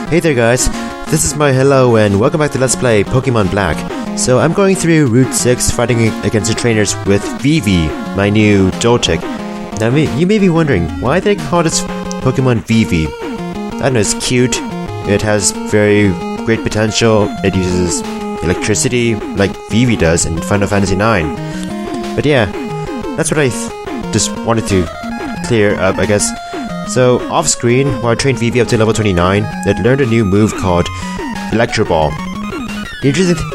Hey there guys, this is my hello and welcome back to Let's Play Pokemon Black. So I'm going through Route 6 fighting against the trainers with Vivi, my new Joltik. Now you may be wondering, why they call this Pokemon Vivi? I don't know, it's cute, it has very great potential, it uses electricity like Vivi does in Final Fantasy IX. But yeah, that's what I just wanted to clear up, I guess. So, off-screen, while I trained Vivi up to level 29, it learned a new move called Electro Ball. The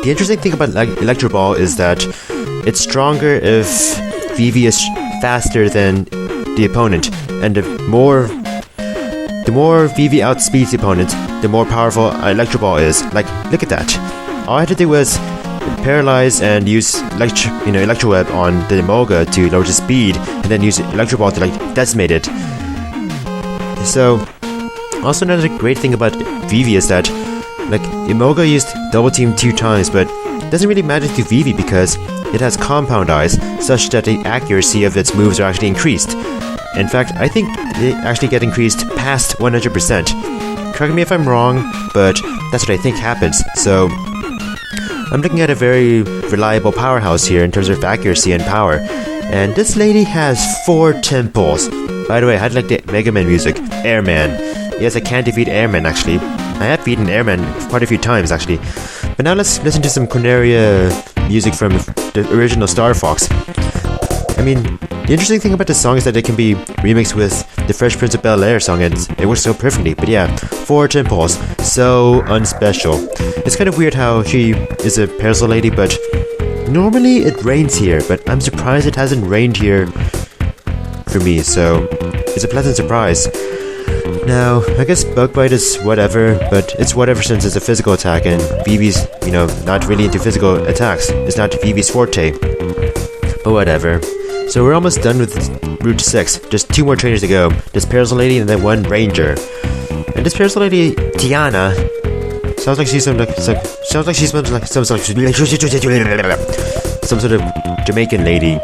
interesting thing about Electro Ball is that it's stronger if Vivi is faster than the opponent, and the more Vivi outspeeds the opponent, the more powerful Electro Ball is. Like, look at that. All I had to do was paralyze and use Electro Web on the Emolga to lower the speed, and then use Electro Ball to decimate it. So, also another great thing about Vivi is that, Emolga used Double Team 2 times, but it doesn't really matter to Vivi because it has Compound Eyes, such that the accuracy of its moves are actually increased. In fact, I think they actually get increased past 100%. Correct me if I'm wrong, but that's what I think happens. So, I'm looking at a very reliable powerhouse here in terms of accuracy and power. And this lady has 4 temples. By the way, I'd like the Mega Man music. Airman. Yes, I can defeat Airman, actually. I have beaten Airman quite a few times, actually. But now let's listen to some Corneria music from the original Star Fox. I mean, the interesting thing about this song is that it can be remixed with the Fresh Prince of Bel-Air song, and it works so perfectly. But yeah, 4 temples. So unspecial. It's kind of weird how she is a parasol lady, but normally it rains here, but I'm surprised it hasn't rained here for me, so it's a pleasant surprise. Now, I guess Bug Bite is whatever, but it's whatever since it's a physical attack, and Vivi's, not really into physical attacks. It's not Vivi's forte. But whatever. So we're almost done with Route 6. Just 2 more trainers to go. This Parasol Lady and then 1 Ranger. And this Parasol Lady, Tiana, sounds like she's some sort of Jamaican lady.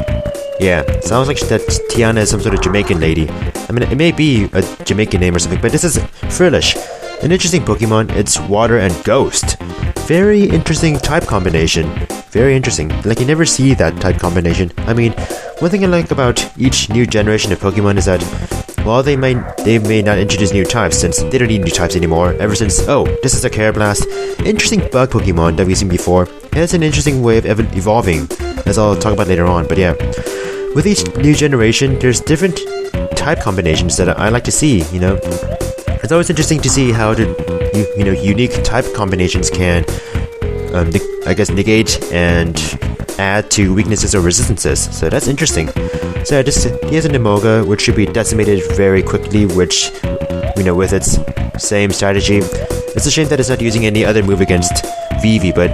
Yeah, sounds like that Tiana is some sort of Jamaican lady. I mean, it may be a Jamaican name or something, but this is Frillish. An interesting Pokemon, it's Water and Ghost. Very interesting type combination. Very interesting. You never see that type combination. I mean, one thing I like about each new generation of Pokemon is that while they may not introduce new types, since they don't need new types anymore, ever since, this is a Carablast, interesting bug Pokemon that we've seen before, and it's an interesting way of evolving, as I'll talk about later on, but yeah. With each new generation, there's different type combinations that I like to see, It's always interesting to see how the, unique type combinations can, negate and add to weaknesses or resistances, so that's interesting. So he has an Emolga, which should be decimated very quickly, which, with its same strategy. It's a shame that it's not using any other move against Vivi, but,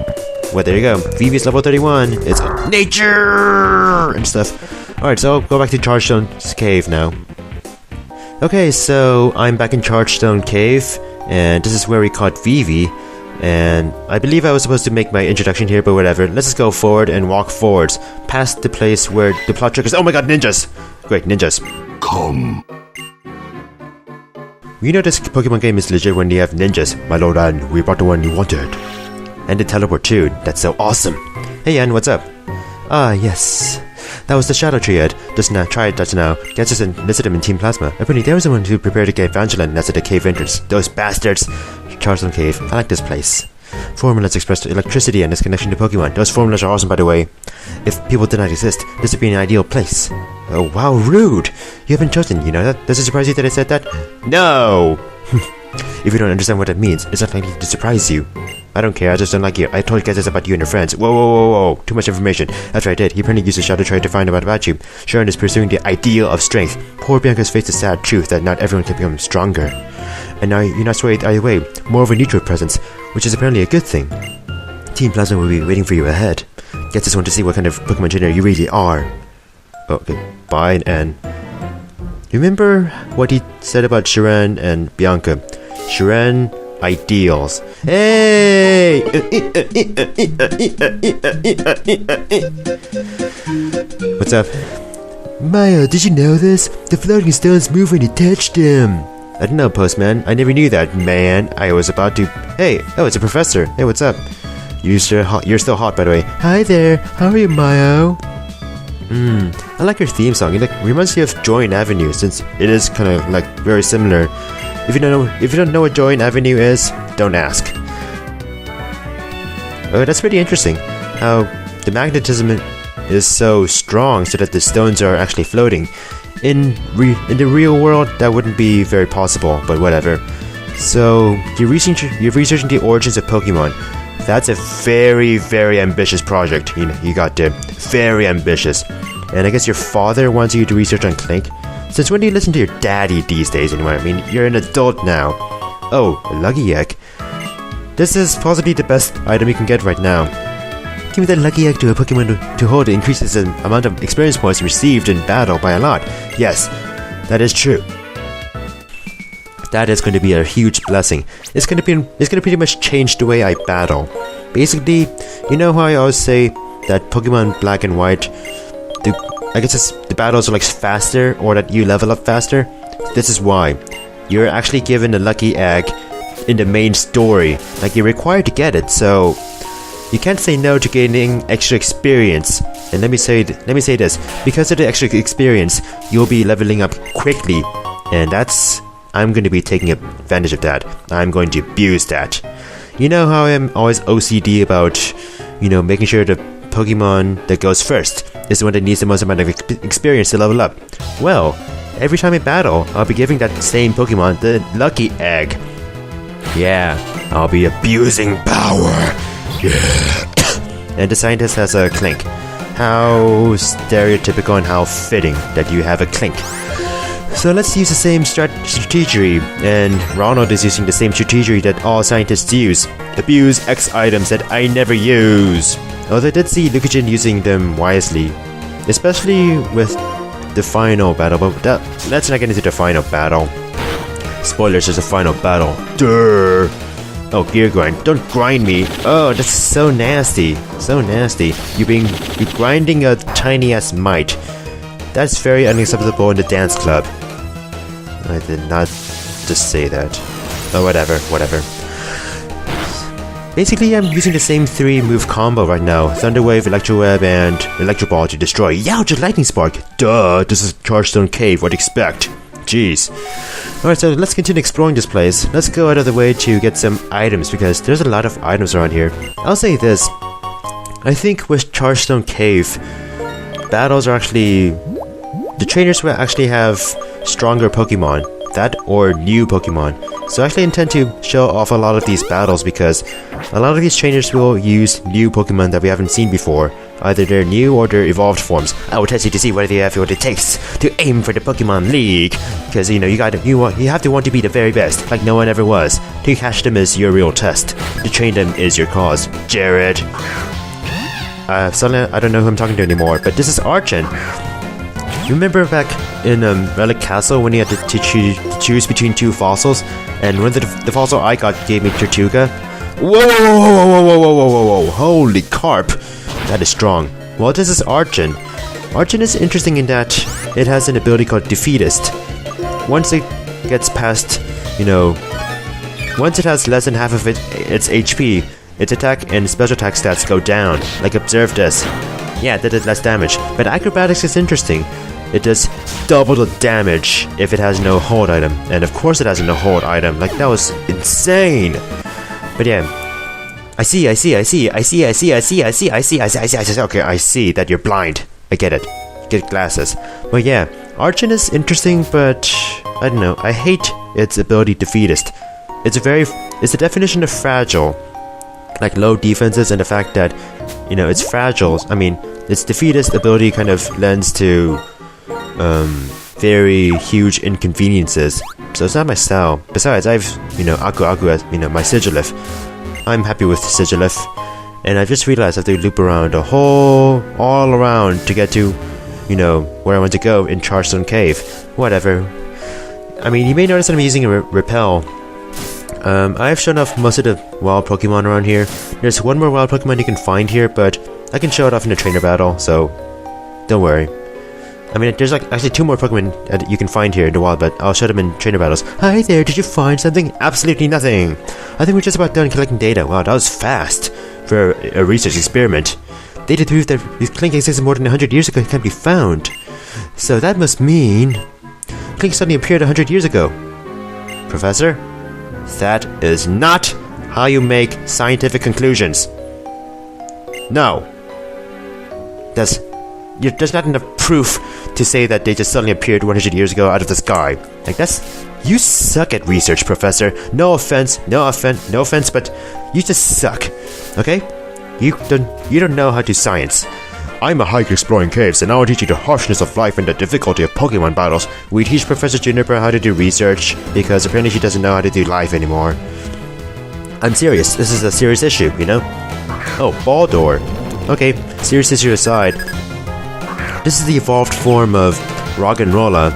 well, there you go. Vivi's level 31, it's nature and stuff. Alright, so I'll go back to Chargestone's Cave now. Okay, so I'm back in Chargestone Cave, and this is where we caught Vivi. And I believe I was supposed to make my introduction here, but whatever. Let's just go forward and walk forwards, past the place where the plot triggers. Oh my god, ninjas! Great, ninjas. Come. You know this Pokemon game is legit when you have ninjas. My lord Ann, we brought the one you wanted. And the teleport too, that's so awesome. Hey Ann, what's up? Ah, yes. That was the Shadow Triad. Tried just now. Gets us enlisted him in Team Plasma. Apparently there was someone who prepared to get Evangeline next to the cave entrance. Those bastards! Charleston Cave. I like this place. Formulas express electricity and its connection to Pokemon. Those formulas are awesome, by the way. If people did not exist, this would be an ideal place. Oh, wow, rude! You haven't chosen, you know that? Does it surprise you that I said that? No! If you don't understand what that means, it's not likely to surprise you. I don't care, I just don't like you. I told you guys this about you and your friends. Whoa. Too much information. That's what I did. He apparently used a Shadow Triad to find out about you. Sharon is pursuing the ideal of strength. Poor Bianca's faced the sad truth that not everyone can become stronger. And now you're not swayed either way. More of a neutral presence, which is apparently a good thing. Team Plasma will be waiting for you ahead. Gets this one to see what kind of Pokemon trainer you really are. Okay, bye, and remember what he said about Sharon and Bianca. Sharon, ideals. Hey! What's up? Maya, did you know this? The floating stones move when you touch them. I don't know, postman. I never knew that, man. I was about to... Hey! Oh, it's a professor. Hey, what's up? You're still hot, by the way. Hi there. How are you, Mayo? I like your theme song. It reminds me of Join Avenue, since it is kind of like very similar. If you don't know what Join Avenue is, don't ask. Oh, that's pretty interesting. How the magnetism is so strong so that the stones are actually floating. In the real world, that wouldn't be very possible, but whatever. So, you're researching the origins of Pokemon. That's a very, very ambitious project. You got there. Very ambitious. And I guess your father wants you to research on Clink? Since when do you listen to your daddy these days anyway? I mean, you're an adult now. Oh, a Lucky Egg. This is possibly the best item you can get right now. Give me that Lucky Egg to a Pokemon to hold increases the amount of experience points received in battle by a lot. Yes, that is true. That is going to be a huge blessing. It's going to pretty much change the way I battle. Basically, you know how I always say that Pokemon Black and White, I guess the battles are like faster, or that you level up faster? This is why. You're actually given a Lucky Egg in the main story. Like, you're required to get it, so you can't say no to gaining extra experience. And let me say this, because of the extra experience, you'll be leveling up quickly. And I'm going to be taking advantage of that. I'm going to abuse that. You know how I'm always OCD about, making sure the Pokemon that goes first is the one that needs the most amount of experience to level up. Well, every time I battle, I'll be giving that same Pokemon the Lucky Egg. Yeah, I'll be abusing power. Yeah. And the scientist has a Clink. How stereotypical and how fitting that you have a Clink. So let's use the same strategy, and Ronald is using the same strategy that all scientists use. Abuse X items that I never use. Although I did see Lucajin using them wisely, especially with the final battle, but let's not get into the final battle. Spoilers, there's a final battle. Durr! Oh, gear grind. Don't grind me. Oh, that's so nasty. So nasty. You're grinding a tiny ass mite. That's very unacceptable in the dance club. I did not just say that. Oh, whatever. Basically, I'm using the same 3-move combo right now. Thunder Wave, Electro Web, and Electro Ball to destroy. Youch, Lightning Spark! Duh, this is Chargestone Cave, what do you expect? Jeez. Alright, so let's continue exploring this place. Let's go out of the way to get some items, because there's a lot of items around here. I'll say this. I think with Chargestone Cave, battles are actually... the trainers will actually have stronger Pokemon. That or new Pokemon. So I actually intend to show off a lot of these battles because a lot of these trainers will use new Pokemon that we haven't seen before. Either they're new or they're evolved forms. I will test you to see whether you have what it takes to aim for the Pokemon League. Because you have to want to be the very best, like no one ever was. To catch them is your real test. To train them is your cause. Jared. Suddenly I don't know who I'm talking to anymore, but this is Archon. Remember back in Relic Castle when you had to choose between 2 fossils, and one of the fossil I got gave me Tortuga? Whoa! Holy carp! That is strong. Well, this is Archon. Archon is interesting in that it has an ability called Defeatist. Once it gets past, once it has less than half of its HP, its attack and special attack stats go down, like Observe does. Yeah, that did less damage, but Acrobatics is interesting. It does double the damage if it has no hold item, and of course it has no hold item. Like, that was insane. But yeah, I see. Okay, I see that you're blind. I get it. Get glasses. But yeah, Archon is interesting, but I don't know. I hate its ability Defeatist. It's the definition of fragile. Like low defenses and the fact that, it's fragile. I mean, its Defeatist ability kind of lends to very huge inconveniences. So it's not my style. Besides, I've, Aku as, my Sigilif. I'm happy with Sigilif. And I just realized I have to loop around all around to get to, where I want to go in Chargestone Cave. Whatever. I mean, you may notice that I'm using a Repel. I've shown off most of the wild Pokemon around here. There's one more wild Pokemon you can find here, but I can show it off in a trainer battle, so don't worry. I mean, there's like actually 2 more Pokemon that you can find here in the wild, but I'll show them in trainer battles. Hi there, did you find something? Absolutely nothing. I think we're just about done collecting data. Wow, that was fast for a research experiment. Data prove that these Klink existed more than 100 years ago can't be found. So that must mean Klink suddenly appeared 100 years ago. Professor, that is not how you make scientific conclusions. No. There's not enough proof to say that they just suddenly appeared 100 years ago out of the sky. Like, you suck at research, Professor. No offense, but you just suck. Okay? You don't know how to science. I'm a hiker exploring caves, and I will teach you the harshness of life and the difficulty of Pokemon battles. We teach Professor Juniper how to do research, because apparently she doesn't know how to do life anymore. I'm serious. This is a serious issue, you know? Oh, Baldur. Okay, serious issue aside. This is the evolved form of Roggenrola,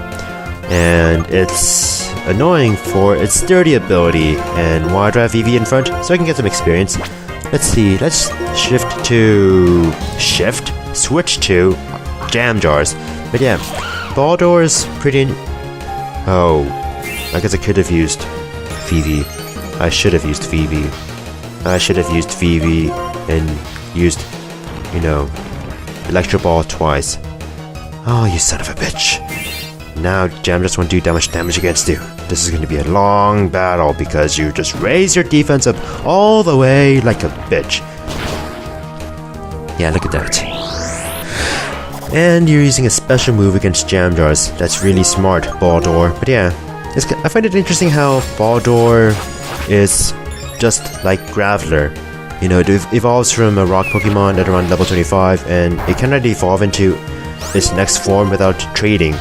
and it's annoying for its sturdy ability. And why do I have Eevee in front? So I can get some experience. Let's see, let's switch to Jam Jars. But yeah, Baldur is pretty... Oh, I guess I could have used Phoebe. I should have used Phoebe. And used, you know, Electro Ball twice. Oh, you son of a bitch. Now Jam just won't do that much damage against you. This is going to be a long battle because you just raise your defense up all the way like a bitch. Yeah, look at that. And you're using a special move against Jam Jars. That's really smart, Baldur. But yeah, I find it interesting how Baldur is just like Graveler. You know, it evolves from a rock Pokemon at around level 25, and it cannot evolve into its next form without trading.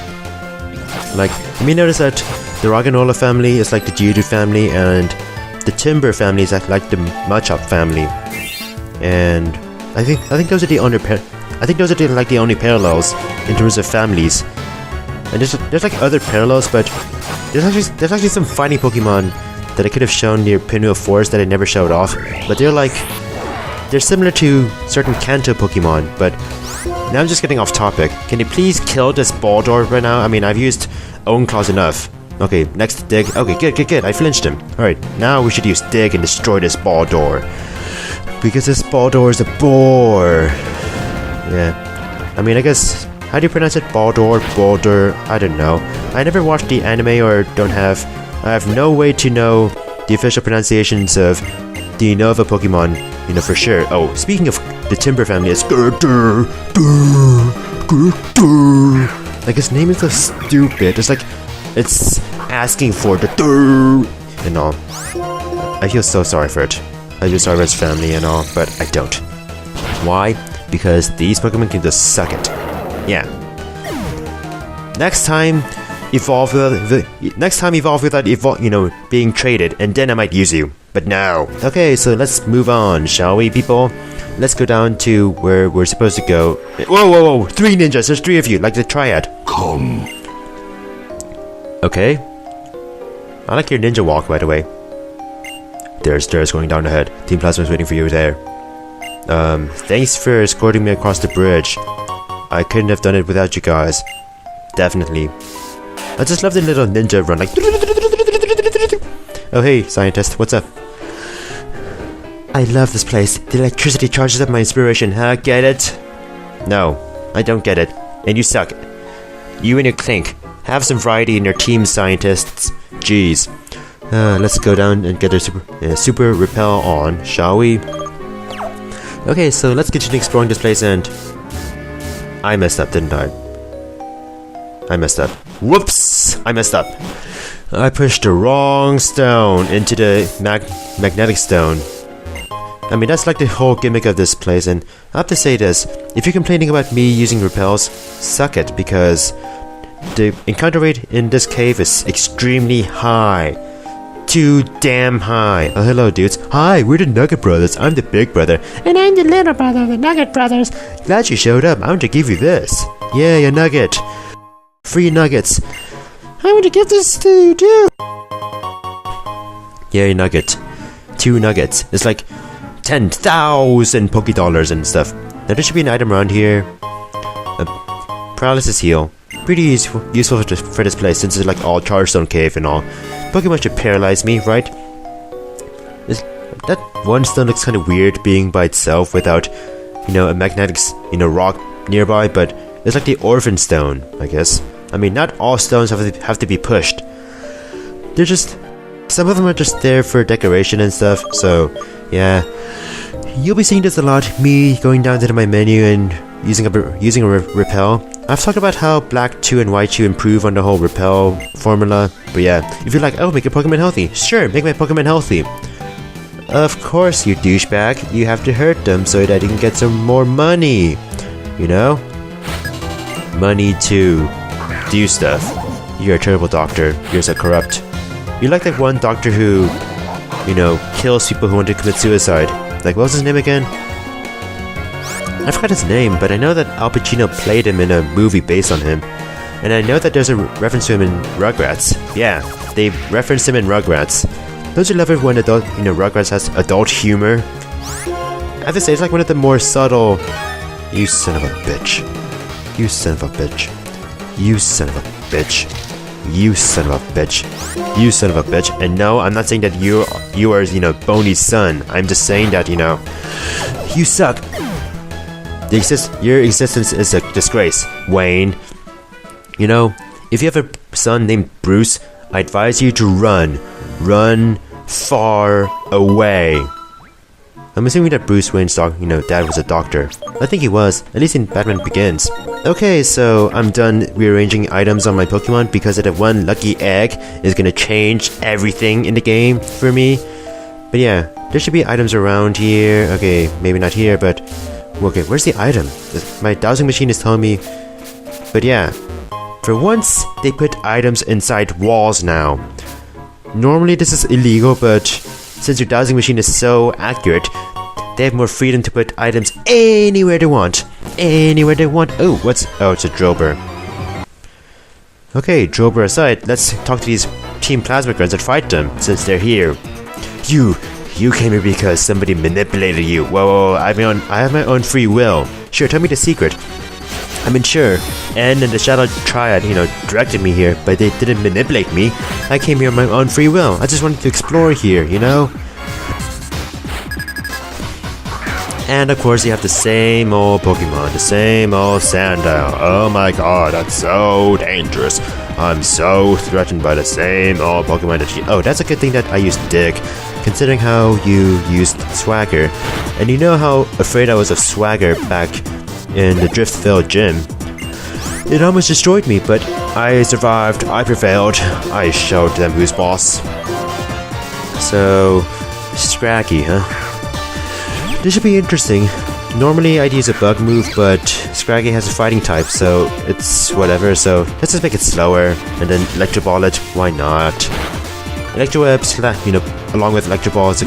Like, you may notice that the Roggenrola family is like the Geodude family, and the Timber family is like the Machop family. And I think those are the only the only parallels in terms of families. And there's like other parallels, but there's actually some fighting Pokemon that I could have shown near Pinwheel Forest that I never showed off. But they're similar to certain Kanto Pokemon, but now I'm just getting off topic. Can you please kill this Baldur right now? I mean, I've used Own Claws enough. Okay, next Dig. Okay, good. I flinched him. Alright, now we should use Dig and destroy this Baldur. Because this Baldur is a bore. Yeah. I mean, I guess... How do you pronounce it? Baldur? I don't know. I never watched the anime or I have no way to know the official pronunciations of the Nova Pokemon, you know, for sure. Oh, speaking of the Timber family, it's like, his name is so stupid. It's like, it's asking for the and all. I feel so sorry for it. I feel sorry for its family and all, but I don't. Why? Because these Pokemon can just suck it. Yeah. Next time, evolve without you know, being traded, and then I might use you. But no. Okay, so let's move on, shall we, people? Let's go down to where we're supposed to go. Whoa! 3 ninjas. There's 3 of you, like the triad. Come. Okay. I like your ninja walk, by the way. There's stairs going down ahead. Team Plasma's waiting for you there. Thanks for escorting me across the bridge. I couldn't have done it without you guys. Definitely. I just love the little ninja run, like... Oh hey, scientist, what's up? I love this place. The electricity charges up my inspiration, huh? Get it? No, I don't get it. And you suck. You and your Klink. Have some variety in your team, scientists. Jeez. Let's go down and get our super repel on, shall we? Okay, so let's continue exploring this place, and... I messed up, didn't I? I messed up. Whoops! I messed up. I pushed the wrong stone into the magnetic stone. I mean, that's like the whole gimmick of this place, and I have to say this. If you're complaining about me using repels, suck it, because the encounter rate in this cave is extremely high. Too damn high. Oh, hello, dudes. Hi, we're the Nugget Brothers. I'm the big brother. And I'm the little brother of the Nugget Brothers. Glad you showed up. I want to give you this. Yeah, a nugget. Free nuggets. I want to give this to you, too. Yeah, a nugget. 2 nuggets. It's like 10,000 Poké Dollars and stuff. Now, there should be an item around here. A paralysis heal. pretty useful for this place since it's like all Charstone Cave and all. Pokemon should paralyze me, right? That one stone looks kind of weird being by itself without, you know, a magnetic, you know, rock nearby, but it's like the orphan stone, I guess. I mean, not all stones have to be pushed. They're just, some of them are just there for decoration and stuff, so yeah. You'll be seeing this a lot, me going down to my menu and using a repel. I've talked about how Black 2 and White 2 improve on the whole repel formula, but yeah, if you're like, oh, make your Pokemon healthy, sure, make my Pokemon healthy. Of course, you douchebag, you have to hurt them so that you can get some more money, you know? Money to do stuff. You're a terrible doctor, you're so corrupt. You're like that one doctor who, you know, kills people who want to commit suicide. Like, what was his name again? I forgot his name, but I know that Al Pacino played him in a movie based on him. And I know that there's a reference to him in Rugrats. Yeah, they referenced him in Rugrats. Don't you love it when Rugrats has adult humor? I have to say, it's like one of the more subtle... You son of a bitch. You son of a bitch. You son of a bitch. You son of a bitch. You son of a bitch. And no, I'm not saying that you are, you know, Boney's son. I'm just saying that, you know, you suck. Your existence is a disgrace, Wayne. You know, if you have a son named Bruce, I advise you to run. Run far away. I'm assuming that Bruce Wayne's dad was a doctor. I think he was, at least in Batman Begins. Okay, so I'm done rearranging items on my Pokemon because that one lucky egg is gonna change everything in the game for me. But yeah, there should be items around here. Okay, maybe not here, but... Okay, where's the item? My dowsing machine is telling me... But yeah, for once, they put items inside walls now. Normally this is illegal, but since your dowsing machine is so accurate, they have more freedom to put items anywhere they want. Anywhere they want. Oh, what's... Oh, it's a Drober. Okay, Drober aside, let's talk to these Team Plasma Grunts and fight them, since they're here. You came here because somebody manipulated you. Whoa, I have my own free will. Sure, tell me the secret. I mean, sure, N and the Shadow Triad, directed me here, but they didn't manipulate me. I came here on my own free will. I just wanted to explore here, you know? And of course, you have the same old Pokemon, the same old Sandile. Oh my god, that's so dangerous. I'm so threatened by the same old Pokemon that you... Oh, that's a good thing that I used Dig, considering how you used Swagger. And you know how afraid I was of Swagger back in the Driftville gym. It almost destroyed me, but I survived, I prevailed, I showed them who's boss. So, Scraggy, huh? This should be interesting. Normally I'd use a bug move, but Scraggy has a fighting type, so it's whatever, so let's just make it slower, and then Electro Ball it, why not? Electro Web, along with Electro Ball, it's a...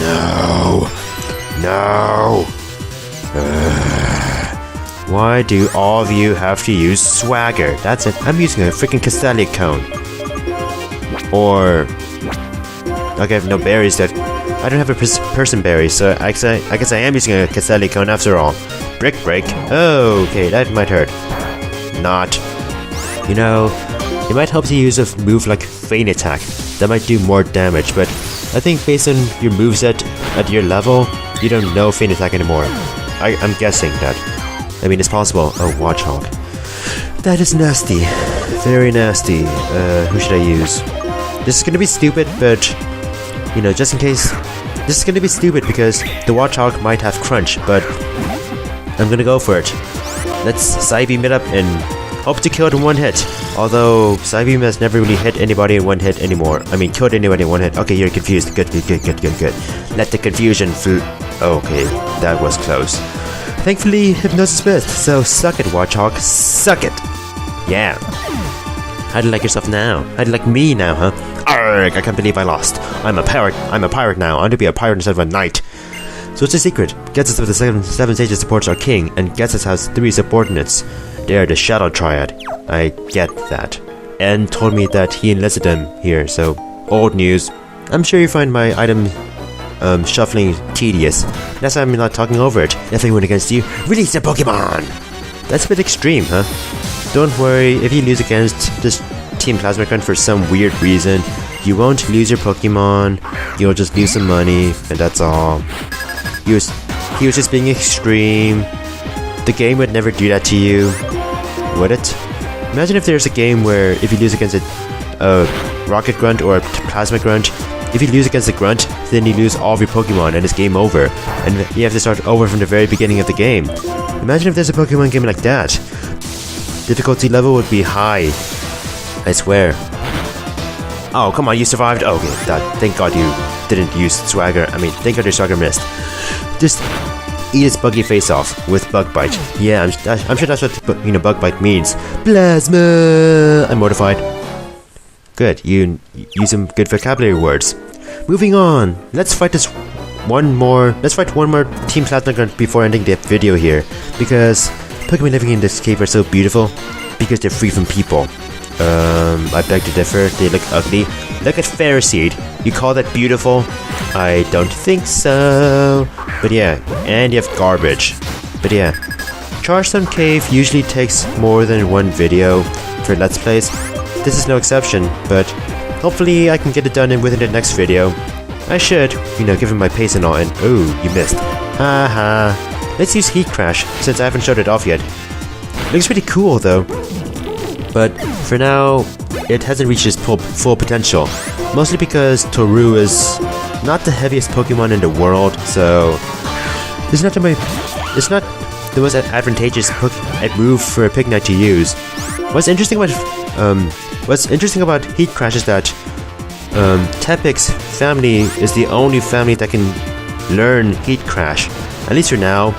Oh, no! No! Why do all of you have to use Swagger? That's it. I'm using a freaking Castelli Cone. Or... Okay, I have no berries that... I don't have a person berry, so I guess I am using a Castelli Cone after all. Brick Break. Okay, that might hurt. Not. You know, it might help to use a move like Feint Attack. That might do more damage, but I think based on your moveset at your level, you don't know Feint Attack anymore. I'm guessing that. I mean, it's possible. Oh, Watchhog. That is nasty. Very nasty. Who should I use? This is gonna be stupid, but... just in case... This is gonna be stupid because the Watchhog might have Crunch, but... I'm gonna go for it. Let's Psybeam it up and hope to kill it in one hit. Although, Psybeam has never really hit anybody in one hit anymore. I mean, killed anybody in one hit. Okay, you're confused. Good. Let the confusion Okay, that was close. Thankfully, Hypnosis missed, so suck it, Watchhog. Suck it! Yeah. How do you like yourself now? How do you like me now, huh? Arrgh, I can't believe I lost. I'm a pirate now. I want to be a pirate instead of a knight. So what's the secret? Getsus with the seven stages supports our king, and Getsus has 3 subordinates. They are the Shadow Triad. I get that. N told me that he enlisted them here, so old news. I'm sure you find my item shuffling tedious. That's why I'm not talking over it. If they win against you, release a Pokemon! That's a bit extreme, huh? don't worry, if you lose against this Team Plasma Grunt for some weird reason, you won't lose your Pokemon, you'll just lose some money, and that's all. He was just being extreme. The game would never do that to you, would it? Imagine if there's a game where if you lose against a Rocket Grunt or a Plasma Grunt, if you lose against a Grunt, then you lose all of your Pokemon and it's game over, and you have to start over from the very beginning of the game. Imagine if there's a Pokemon game like that. Difficulty level would be high, I swear. Oh, come on, you survived? Oh, okay, thank God you didn't use Swagger. I mean, thank God your Swagger missed. Just eat its buggy face off with Bug Bite. Yeah, I'm sure that's what, Bug Bite means. Plasma! I'm mortified. Good, you use some good vocabulary words. Moving on, let's fight one more Team Plasma Grunt before ending the video here, because Pokemon living in this cave are so beautiful, because they're free from people. I beg to differ, they look ugly. Look at Ferroseed, you call that beautiful? I don't think so. But yeah, and you have Garbage. But yeah, Chargestone Cave usually takes more than one video for Let's Plays. This is no exception, but hopefully I can get it done within the next video. I should, given my pace and all, and ooh, you missed. Haha. Let's use Heat Crash, since I haven't showed it off yet. Looks pretty cool though. But for now, it hasn't reached its full potential. Mostly because Toru is not the heaviest Pokemon in the world, so it's not the most advantageous move for a Pignite to use. What's interesting about Heat Crash is that Tepig's family is the only family that can learn Heat Crash. At least for now.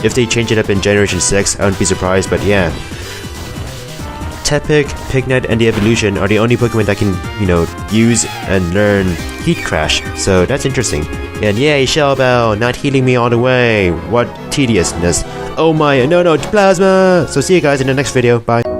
If they change it up in Generation 6, I wouldn't be surprised, but yeah. Tepig, Pignite, and the Evolution are the only Pokemon that can, use and learn Heat Crash. So that's interesting. And yay, Shell Bell, not healing me all the way. What tediousness. Oh my, no, it's Plasma! So see you guys in the next video. Bye.